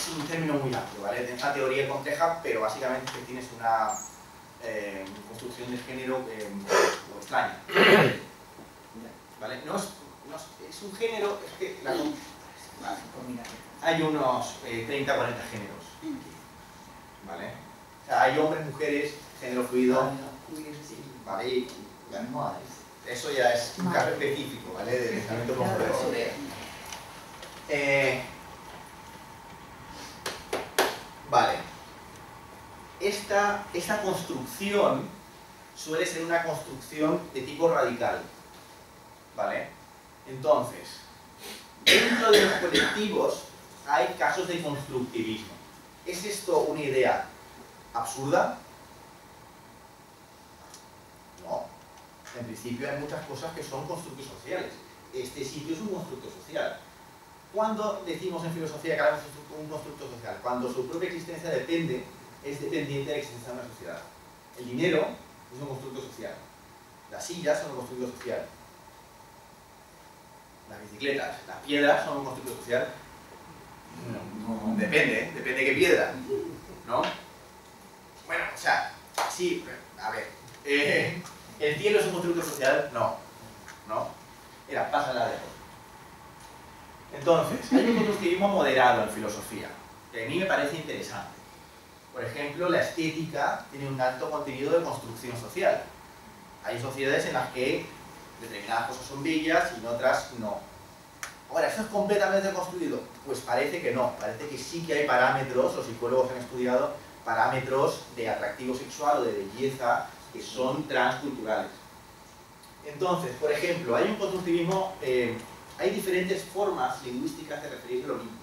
un término muy amplio, ¿vale? Tienes una teoría compleja, pero básicamente es que tienes una construcción de género extraña. ¿Vale? No es un género, es que hay unos 30 o 40 géneros. ¿Vale? O sea, hay hombres, mujeres, género fluido. ¿Vale? Y, bueno, eso ya es un caso específico, ¿vale? De pensamiento complejo. Vale. Esta construcción suele ser una construcción de tipo radical, ¿vale? Entonces, dentro de los colectivos hay casos de constructivismo. ¿Es esto una idea absurda? No. En principio hay muchas cosas que son constructos sociales. Este sitio es un constructo social. ¿Cuándo decimos en filosofía que algo es un constructo social? Cuando su propia existencia es dependiente de la existencia de una sociedad. El dinero es un constructo social. Las sillas son un constructo social. Las bicicletas, las piedras son un constructo social. No, depende de qué piedra, ¿no? Bueno, o sea, sí, a ver, ¿el cielo es un constructo social? No, Mira, pásala de todo. Entonces, hay un constructivismo moderado en filosofía, que a mí me parece interesante. Por ejemplo, la estética tiene un alto contenido de construcción social. Hay sociedades en las que determinadas cosas son bellas y en otras no. Ahora, ¿eso es completamente construido? Pues parece que no, parece que sí que hay parámetros, los psicólogos han estudiado parámetros de atractivo sexual o de belleza que son transculturales. Entonces, por ejemplo, hay un constructivismo, hay diferentes formas lingüísticas de referirse a lo mismo.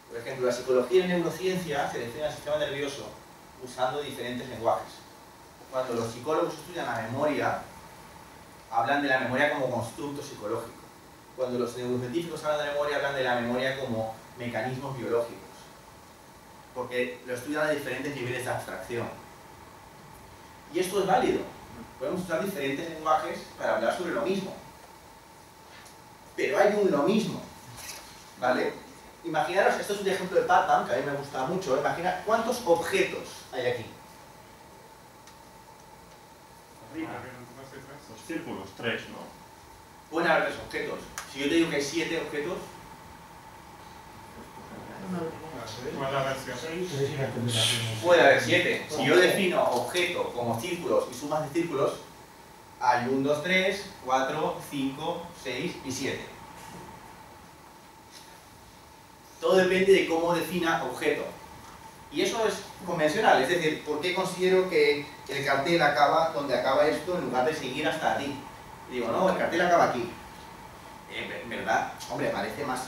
Por ejemplo, la psicología y la neurociencia se refieren al sistema nervioso usando diferentes lenguajes. Cuando los psicólogos estudian la memoria, hablan de la memoria como constructo psicológico. Cuando los neurocientíficos hablan de memoria, hablan de la memoria como mecanismos biológicos. Porque lo estudian a diferentes niveles de abstracción. Y esto es válido. Podemos usar diferentes lenguajes para hablar sobre lo mismo. Pero hay un lo mismo, ¿vale? Imaginaros, esto es un ejemplo de Batman, que a mí me gusta mucho. Imagina cuántos objetos hay aquí. Los círculos, 3, ¿no? Pueden haber 3 objetos. Si yo te digo que hay 7 objetos, puede haber 7. Si yo defino objeto como círculos y sumas de círculos, hay 1, 2, 3, 4, 5, 6 y 7. Todo depende de cómo defina objeto. Y eso es convencional, es decir, ¿por qué considero que el cartel acaba donde acaba esto en lugar de seguir hasta aquí? Y digo, no, el cartel acaba aquí. En verdad, hombre, parece más,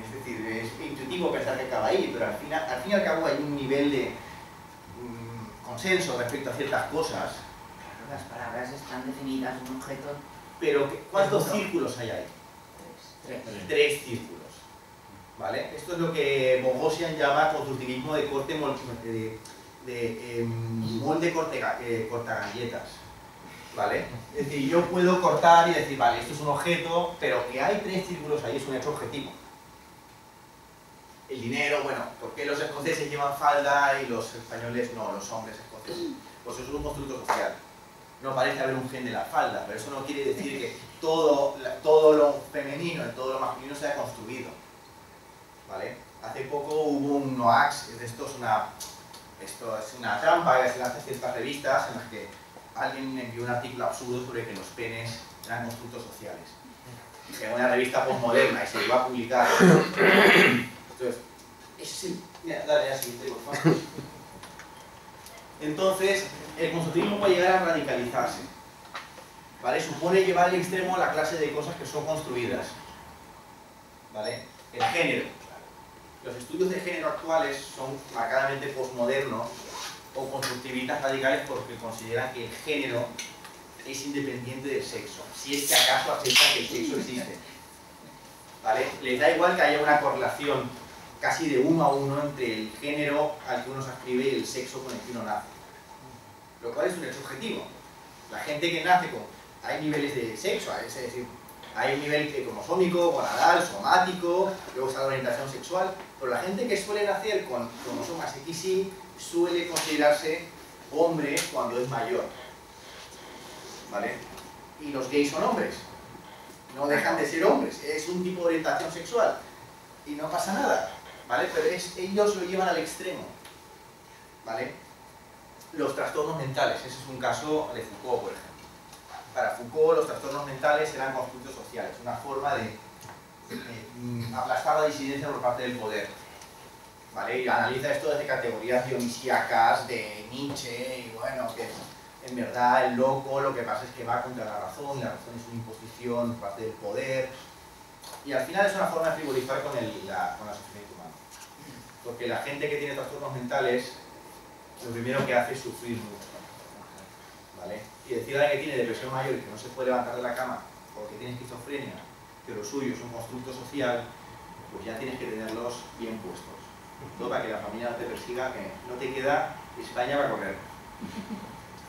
es decir, es intuitivo pensar que acaba ahí, pero al fin y al cabo hay un nivel de consenso respecto a ciertas cosas. Claro, las palabras están definidas en un objeto. Pero, ¿cuántos círculos hay ahí? 3. 3 círculos. ¿Vale? Esto es lo que Boghossian llama constructivismo de corte molde cortagalletas. ¿vale? Es decir, yo puedo cortar y decir, vale, esto es un objeto, pero que hay 3 círculos ahí es un hecho objetivo. El dinero, bueno, ¿por qué los escoceses llevan falda y los españoles no, los hombres escoceses? Pues eso es un constructo social. No parece haber un gen de la falda, pero eso no quiere decir que todo lo femenino y todo lo masculino se haya construido, ¿vale? Hace poco hubo un Noax, esto es una trampa que se lanza en ciertas revistas en las que alguien envió un artículo absurdo sobre que los penes eran constructos sociales. En una revista postmoderna y se iba a publicar. Entonces, mira, dale ya siguiente, por favor. Entonces, el constructivismo puede llegar a radicalizarse, ¿vale? Supone llevar al extremo la clase de cosas que son construidas, ¿vale? El género. Los estudios de género actuales son marcadamente postmodernos o constructivistas radicales porque consideran que el género es independiente del sexo, si es que acaso aceptan que el sexo existe, ¿vale? Les da igual que haya una correlación casi de 1 a 1 entre el género al que uno se ascribe y el sexo con el que uno nace, lo cual es un hecho objetivo. La gente que nace con... hay niveles de sexo, es decir, hay un nivel cromosómico, gonadal, somático, luego está la orientación sexual, pero la gente que suele nacer con cromosomas XY suele considerarse hombre cuando es mayor, ¿vale? Y los gays son hombres, no dejan de ser hombres, es un tipo de orientación sexual y no pasa nada, ¿vale? Pero ellos lo llevan al extremo, ¿vale? Los trastornos mentales, ese es un caso de Foucault, por ejemplo. Para Foucault los trastornos mentales eran constructos sociales, una forma de aplastar la disidencia por parte del poder, ¿vale? Y analiza esto desde categorías dionisíacas de Nietzsche, y bueno, que en verdad el loco lo que pasa es que va contra la razón, y la razón es una imposición por parte del poder, y al final es una forma de frivolizar con el sufrimiento humano. Porque la gente que tiene trastornos mentales, lo primero que hace es sufrir mucho, ¿vale? Y decir a alguien que tiene depresión mayor y que no se puede levantar de la cama porque tiene esquizofrenia, que lo suyo es un constructo social, pues ya tienes que tenerlos bien puestos. Todo para que la familia no te persiga, que no te queda España para correr,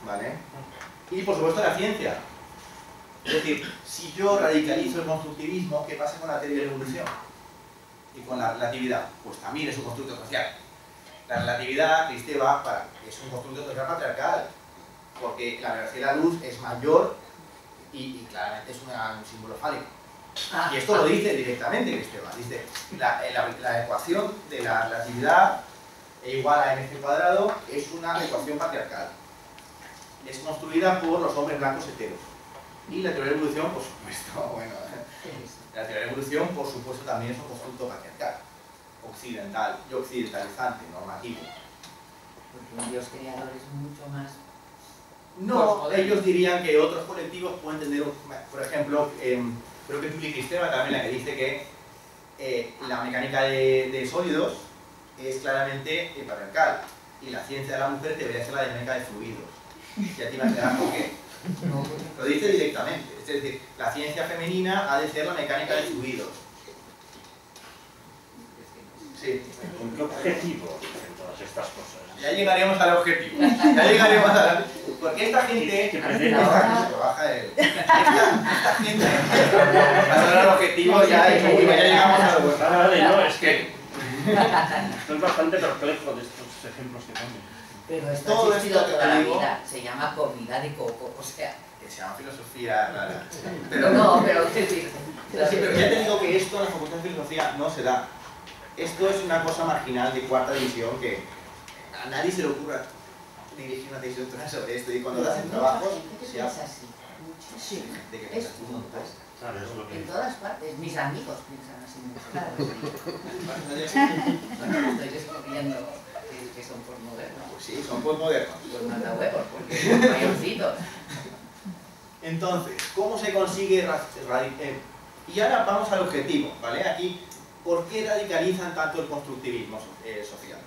¿vale? Y por supuesto la ciencia. Es decir, si yo radicalizo el constructivismo, ¿qué pasa con la teoría de la evolución? Y con la relatividad, pues también es un constructo social. La relatividad, Kristeva, es un constructo social patriarcal, porque la velocidad de la luz es mayor y claramente es un símbolo fálico. Y esto lo dice directamente Kristeva, dice la ecuación de la relatividad E igual a mc cuadrado es una ecuación patriarcal. Es construida por los hombres blancos heteros. Y la teoría de la evolución, por supuesto, bueno, la teoría de la evolución, por supuesto, también es un constructo patriarcal, occidental y occidentalizante, normativo. Porque un Dios creador es mucho más... No, ellos dirían que otros colectivos pueden tener, por ejemplo, creo que Julie Kristeva también la que dice que la mecánica de sólidos es claramente patriarcal y la ciencia de la mujer debería ser la de mecánica de fluidos. Ya te imaginarás por qué. Lo dice directamente, es decir, la ciencia femenina ha de ser la mecánica de fluidos. Sí. ¿Con qué objetivo dicen todas estas cosas? Ya llegaremos al objetivo. Ya llegaremos a porque esta gente... ¿Qué esta pretende? gente... Pasar al objetivo ya llegamos a lo bueno. No, es que estoy bastante perplejo de estos ejemplos que ponen. Pero esto Todo ha existido esto que toda te la digo- vida, se llama comida de coco, o sea... Que se llama filosofía rara. Pero es decir... Sí, pero ya te digo que esto en la Facultad de Filosofía no se da. Esto es una cosa marginal de cuarta división que a nadie se le ocurra dirigir una tesis doctoral sobre esto y cuando hacen trabajos se Es hace así, sí, muchísimo. de que Es punto. ¿Sabes lo que En todas partes, mis amigos piensan así mucho. Claro, pues estoy descubriendo que son postmodernos. sí, son postmodernos. Pues manda huevos, porque son mayorcitos. Entonces, ¿cómo se consigue y ahora vamos al objetivo, ¿vale? Aquí, ¿por qué radicalizan tanto el constructivismo social?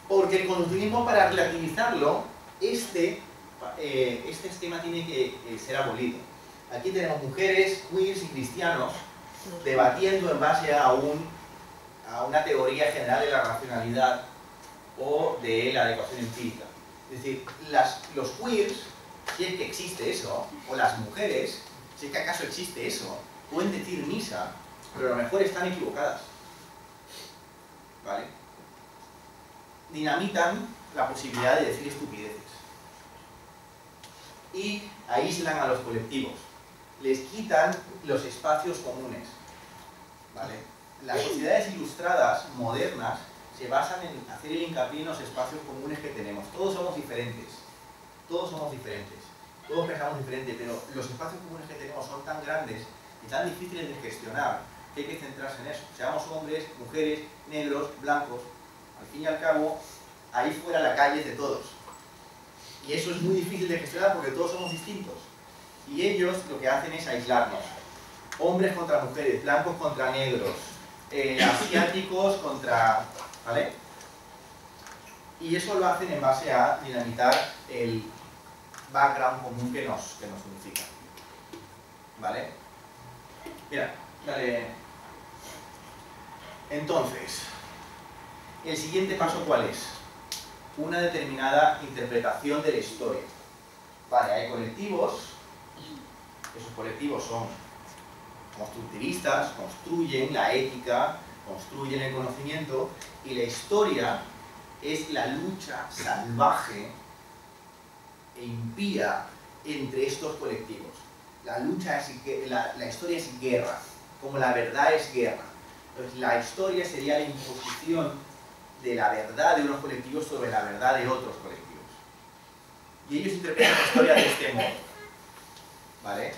Porque el constructivismo, para relativizarlo, este esquema tiene que ser abolido. Aquí tenemos mujeres, queers y cristianos debatiendo en base a una teoría general de la racionalidad o de la adecuación empírica. Es Es decir, los queers, si es que existe eso, o las mujeres, si es que acaso existe eso, pueden decir misa, pero a lo mejor están equivocadas. ¿Vale? Dinamitan la posibilidad de decir estupideces. Y aíslan a los colectivos. Les quitan los espacios comunes. ¿Vale? Las sociedades ilustradas, modernas, se basan en hacer el hincapié en los espacios comunes que tenemos. Todos somos diferentes. Todos somos diferentes. Todos pensamos diferente, pero los espacios comunes que tenemos son tan grandes y tan difíciles de gestionar que hay que centrarse en eso. Seamos hombres, mujeres, negros, blancos. Al fin y al cabo, ahí fuera la calle es de todos. Y eso es muy difícil de gestionar porque todos somos distintos. Y ellos lo que hacen es aislarnos. Hombres contra mujeres, blancos contra negros, asiáticos contra... ¿Vale? Y eso lo hacen en base a dinamitar el background común que nos unifica. ¿Vale? Mira, dale. Entonces, el siguiente paso, ¿cuál es? Una determinada interpretación de la historia. Vale, hay colectivos, esos colectivos son constructivistas, construyen la ética, construyen el conocimiento, y la historia es la lucha salvaje e impía entre estos colectivos. La historia es guerra, como la verdad es guerra. Entonces, la historia sería la imposición de la verdad de unos colectivos sobre la verdad de otros colectivos. Y ellos interpretan la historia de este modo. ¿Vale?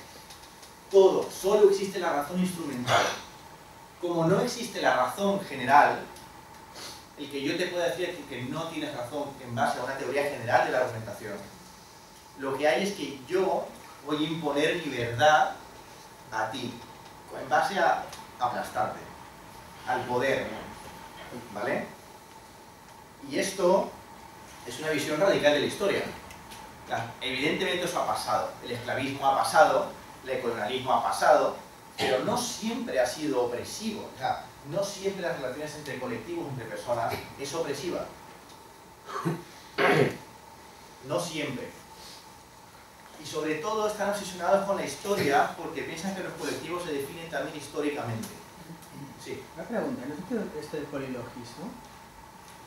Todo, solo existe la razón instrumental. Como no existe la razón general, el que yo te pueda decir que no tienes razón en base a una teoría general de la argumentación, lo que hay es que yo voy a imponer mi verdad a ti, en base a aplastarte, al poder, ¿vale? Y esto es una visión radical de la historia. Evidentemente eso ha pasado, el esclavismo ha pasado, el colonialismo ha pasado, pero no siempre ha sido opresivo. O sea, no siempre las relaciones entre colectivos, entre personas, es opresiva. No siempre. Y sobre todo están obsesionados con la historia porque piensan que los colectivos se definen también históricamente. Sí. Una pregunta, ¿no es esto del polilogismo?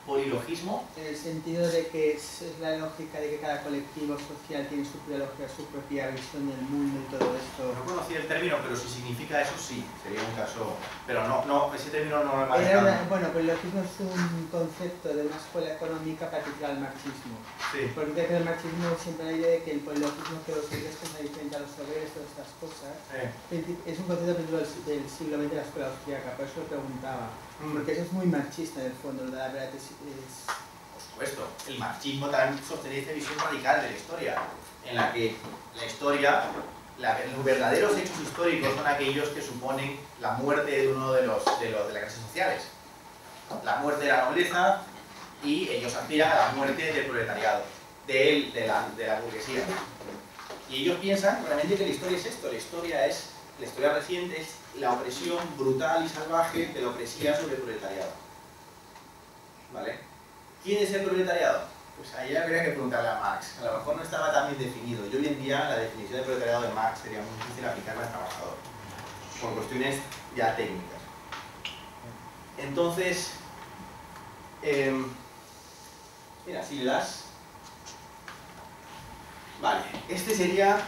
¿Polilogismo? En el sentido de que es la lógica de que cada colectivo social tiene su propia lógica, su propia visión del mundo y todo esto. No conocía el término, pero si significa eso, sí, sería un caso... Pero no, ese término no lo he manejado. Bueno, polilogismo es un concepto de una escuela económica particular al marxismo. Sí. Porque en el marxismo siempre hay la idea de que el polilogismo, que los ingleses son diferentes a los obreros, todas estas cosas, es un concepto del siglo XX de la escuela austríaca, por eso lo preguntaba. Porque eso es muy marxista en el fondo, lo de la verdad es... Por supuesto, el marxismo también sostiene esta visión radical de la historia, en la que la historia, los verdaderos hechos históricos son aquellos que suponen la muerte de uno de las clases sociales. La muerte de la nobleza, y ellos aspiran a la muerte del proletariado, de la burguesía. Y ellos piensan realmente que la historia es esto, la historia reciente es la opresión brutal y salvaje de la opresía sobre el proletariado. ¿Vale? ¿Quién es el proletariado? Pues ahí habría que preguntarle a Marx. A lo mejor no estaba tan bien definido. Y hoy en día la definición de proletariado de Marx sería muy difícil aplicarla al trabajador, por cuestiones ya técnicas. Entonces, mira, si le das... Vale, este sería...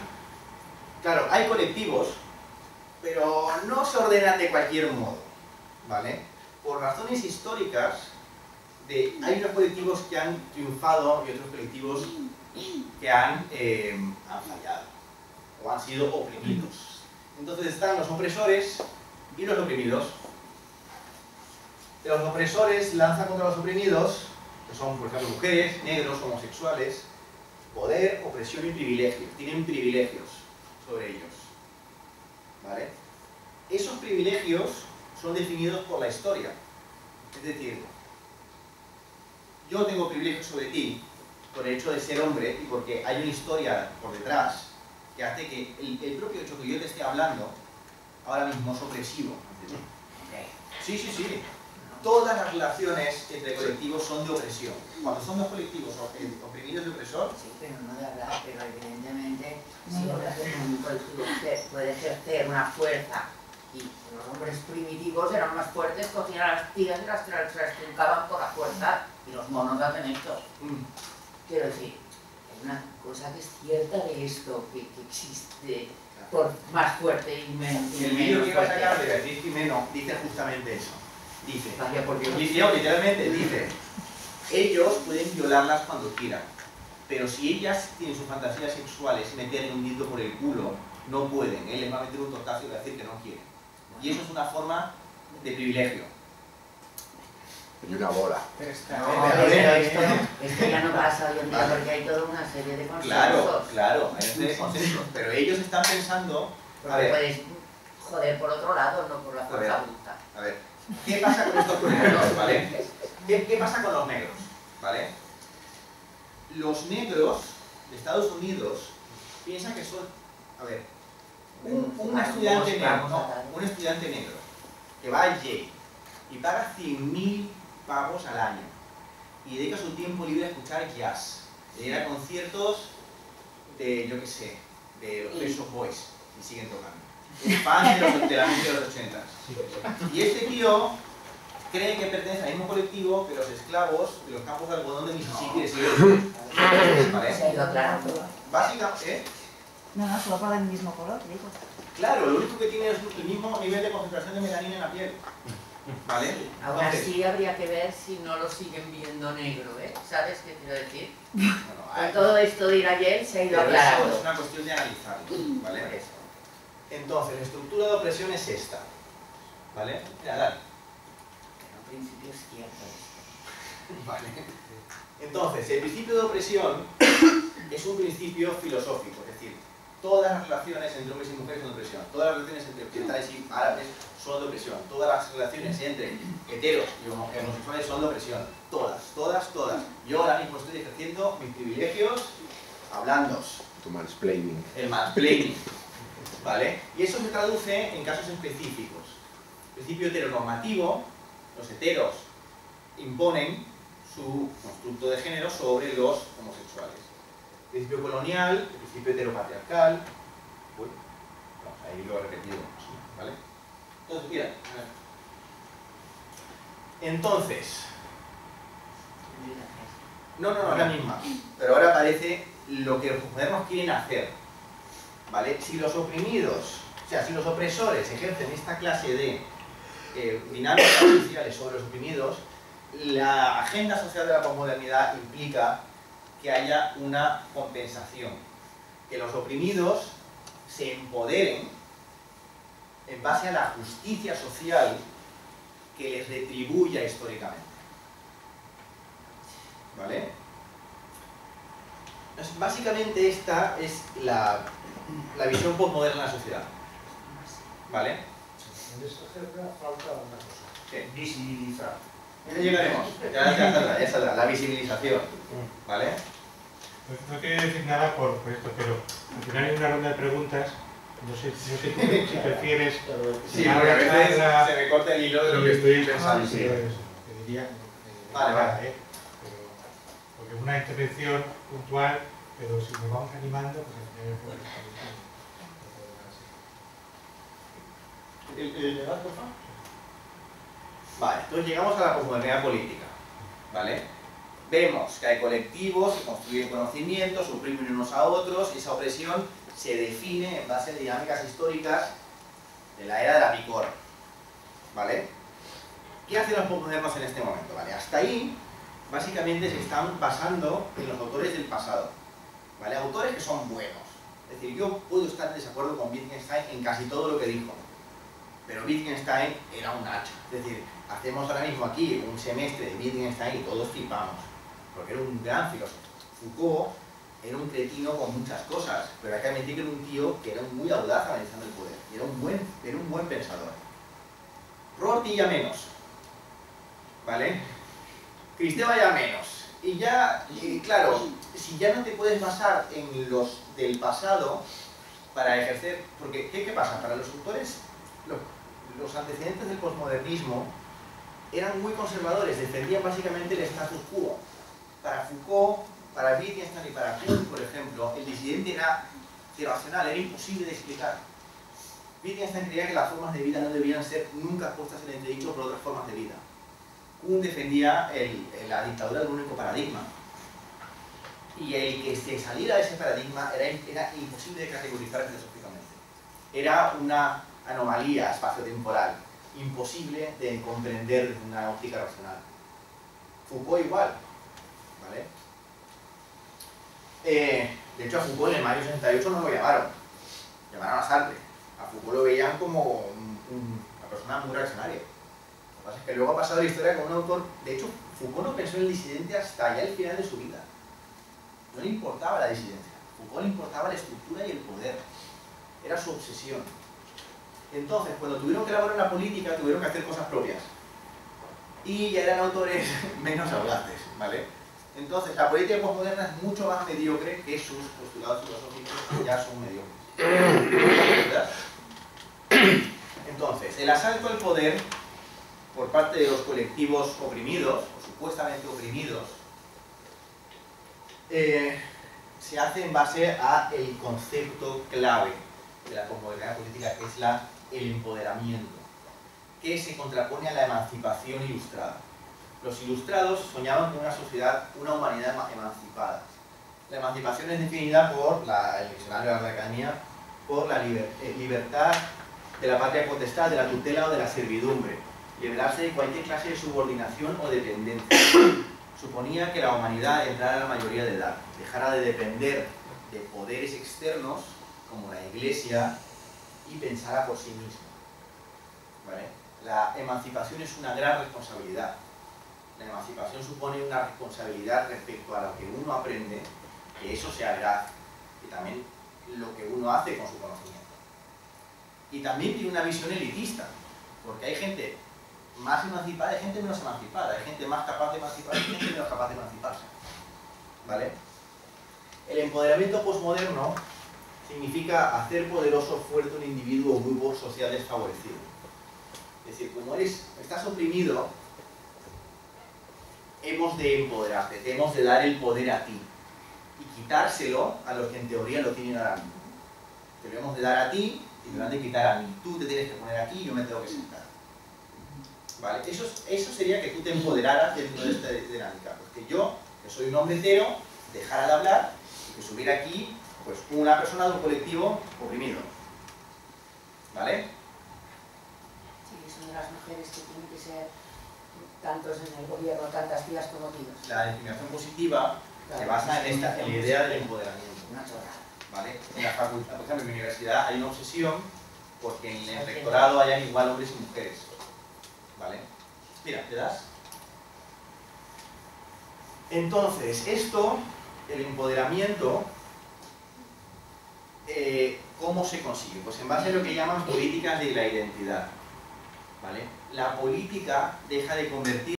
Claro, hay colectivos, pero no se ordenan de cualquier modo, ¿vale? Por razones históricas, hay unos colectivos que han triunfado y otros colectivos que han fallado o han sido oprimidos. Entonces están los opresores y los oprimidos. Los opresores lanzan contra los oprimidos, que son, por ejemplo, mujeres, negros, homosexuales, poder, opresión y privilegios. Tienen privilegios sobre ellos. ¿Vale? Esos privilegios son definidos por la historia. Es decir, yo tengo privilegios sobre ti por el hecho de ser hombre y porque hay una historia por detrás que hace que el propio hecho que yo te esté hablando ahora mismo es opresivo. Sí. todas las relaciones entre colectivos son de opresión. Cuando son dos colectivos oprimidos y opresor... Sí, pero no de hablar, pero evidentemente si un colectivo puede ejercer una fuerza y los hombres primitivos eran más fuertes, cogían a las tías y las truncaban por la fuerza y los monos hacen esto. Quiero decir, hay una cosa que es cierta de esto, que existe por más fuerte y menos. El vídeo que iba a sacar de Beatriz Jimeno dice justamente eso. Dice, literalmente dice, ellos pueden violarlas cuando quieran, pero si ellas tienen sus fantasías sexuales y meterle un dedo por el culo, no pueden. Él les va a meter un tortazo y va a decir que no quieren. Y eso es una forma de privilegio. Y una bola. Pero esto ya no pasa hoy en día porque hay toda una serie de consensos. Claro, hay una serie de consensos. Pero ellos están pensando... Porque puedes joder por otro lado, no por la fuerza bruta. A ver, ¿qué pasa con estos negros, vale? ¿Qué pasa con los negros, vale? Los negros de Estados Unidos piensan que son... A ver, un estudiante negro que va al Yale y paga 100.000 pavos al año y dedica su tiempo libre a escuchar jazz, de ir a conciertos de, yo qué sé, de los Pet Shop Boys, y siguen tocando. Es fan de la música de los 80s. Y este tío cree que pertenece al mismo colectivo que los esclavos de los campos de algodón de Mississippi de siglo XX. ¿Vale? Se ha ido aclarando. Básicamente, No, solo para el mismo color, digo. claro, lo único que tiene es el mismo nivel de concentración de melanina en la piel. ¿Vale? Aún así habría que ver si no lo siguen viendo negro, ¿eh? ¿Sabes qué quiero decir? Con todo esto de ir ayer se ha ido pero eso aclarando. es una cuestión de analizarlo, ¿vale? Por eso. Entonces, la estructura de opresión es esta, ¿vale? Mira, dale. En principio es cierto esto. Vale. Entonces, el principio de opresión es un principio filosófico, es decir, todas las relaciones entre hombres y mujeres son de opresión, todas las relaciones entre occidentales y árabes son de opresión, todas las relaciones entre heteros y homosexuales son de opresión, todas. Yo ahora mismo estoy ejerciendo mis privilegios hablando. Tu mansplaining. El mansplaining, ¿vale? Y eso se traduce en casos específicos. Principio heteronormativo, los heteros imponen su constructo de género sobre los homosexuales. Principio colonial, el principio heteropatriarcal. Uy, no, ahí lo he repetido, ¿vale? Entonces, mira, a ver. Entonces, no, es la misma, pero ahora aparece lo que los modernos quieren hacer, ¿vale? Si los oprimidos, o sea, si los opresores ejercen esta clase de dinámicas sociales sobre los oprimidos, la agenda social de la posmodernidad implica que haya una compensación, que los oprimidos se empoderen en base a la justicia social que les retribuya históricamente. ¿Vale? Entonces, básicamente esta es la visión postmoderna de la sociedad. ¿Vale? En esta ejemplo falta una cosa. ¿Qué? Visibilizar. Ya llegaremos, ya saldrá, la visibilización. ¿Vale? Pues no quiero decir nada por esto, pero al final hay una ronda de preguntas. No sé tú si prefieres. Sí, porque a veces se me corta el hilo de lo que estoy pensando. Sí, te diría. Vale. Porque una intervención puntual, pero si nos vamos animando, pues al final ¿El debate, por favor? Vale, entonces llegamos a la posmodernidad política. ¿Vale? Vemos que hay colectivos que construyen conocimientos, oprimen unos a otros, y esa opresión se define en base a dinámicas históricas de la era de la picor. ¿Vale? ¿Qué hacen los posmodernos en este momento? ¿Vale? Hasta ahí, básicamente se están basando en los autores del pasado. ¿Vale? Autores que son buenos. Es decir, yo puedo estar en desacuerdo con Wittgenstein en casi todo lo que dijo. Pero Wittgenstein era un hacha. Es decir, hacemos ahora mismo aquí un semestre de Wittgenstein y todos flipamos. Porque era un gran filósofo. Foucault era un cretino con muchas cosas, pero hay que admitir que era un tío que era muy audaz analizando el poder. Y era un buen pensador. Rorty ya menos. ¿Vale? Kristeva ya menos. Y ya, claro, si ya no te puedes basar en los del pasado para ejercer... Porque, ¿qué pasa? Para los autores, los antecedentes del posmodernismo eran muy conservadores, defendían básicamente el status quo. Para Foucault, para Wittgenstein y para Kuhn, por ejemplo, el disidente era irracional, era imposible de explicar. Wittgenstein creía que las formas de vida no debían ser nunca puestas en entredicho por otras formas de vida. Kuhn defendía la dictadura del único paradigma. Y el que se saliera de ese paradigma era imposible de categorizar filosóficamente. Era una anomalía espaciotemporal, imposible de comprender desde una óptica racional. Foucault igual, ¿vale? De hecho, a Foucault en el mayo 68 no lo llamaron a Sartre. A Foucault lo veían como una persona muy reaccionaria. Lo que pasa es que luego ha pasado la historia con un autor. De hecho, Foucault no pensó en el disidente hasta ya el final de su vida. No le importaba la disidencia. A Foucault le importaba la estructura y el poder. Era su obsesión. Entonces, cuando tuvieron que elaborar la política, tuvieron que hacer cosas propias. Y ya eran autores menos audaces, ¿vale? Entonces, la política posmoderna es mucho más mediocre que sus postulados filosóficos, que ya son mediocres. ¿Verdad? Entonces, el asalto al poder por parte de los colectivos oprimidos, o supuestamente oprimidos, se hace en base a el concepto clave de la posmodernidad política, que es el empoderamiento, que se contrapone a la emancipación ilustrada. Los ilustrados soñaban con una sociedad, una humanidad emancipada. La emancipación es definida por el diccionario de la Academia por la libertad de la patria potestad, de la tutela o de la servidumbre, liberarse de cualquier clase de subordinación o dependencia. Suponía que la humanidad entrara a la mayoría de edad, dejara de depender de poderes externos, como la Iglesia, y pensara por sí misma. ¿Vale? La emancipación es una gran responsabilidad. La emancipación supone una responsabilidad respecto a lo que uno aprende, que eso sea veraz, y también lo que uno hace con su conocimiento. Y también tiene una visión elitista, porque hay gente más emancipada y gente menos emancipada, hay gente más capaz de emanciparse y gente menos capaz de emanciparse. ¿Vale? El empoderamiento posmoderno significa hacer poderoso, fuerte un individuo o grupo social desfavorecido. Es decir, como estás oprimido, hemos de empoderarte, te hemos de dar el poder a ti y quitárselo a los que en teoría lo tienen ahora mismo. Te lo hemos de dar a ti y te lo han de quitar a mí. Tú te tienes que poner aquí y yo me tengo que sentar. ¿Vale? Eso sería que tú te empoderaras dentro de esta dinámica. Pues que yo, que soy un hombre hetero, dejara de hablar y que subiera aquí pues una persona de un colectivo oprimido. ¿Vale? Sí, son las mujeres que tienen que ser tantos en el gobierno, tantas tías como tíos. La discriminación positiva se basa en la idea del empoderamiento. Una chorrada. ¿Vale? En la facultad, por ejemplo, en mi universidad hay una obsesión porque en el rectorado hayan igual hombres y mujeres. ¿Vale? Mira, ¿te das? Entonces, esto, el empoderamiento, ¿cómo se consigue? Pues en base a lo que llaman políticas de la identidad. ¿Vale? La política deja de convertir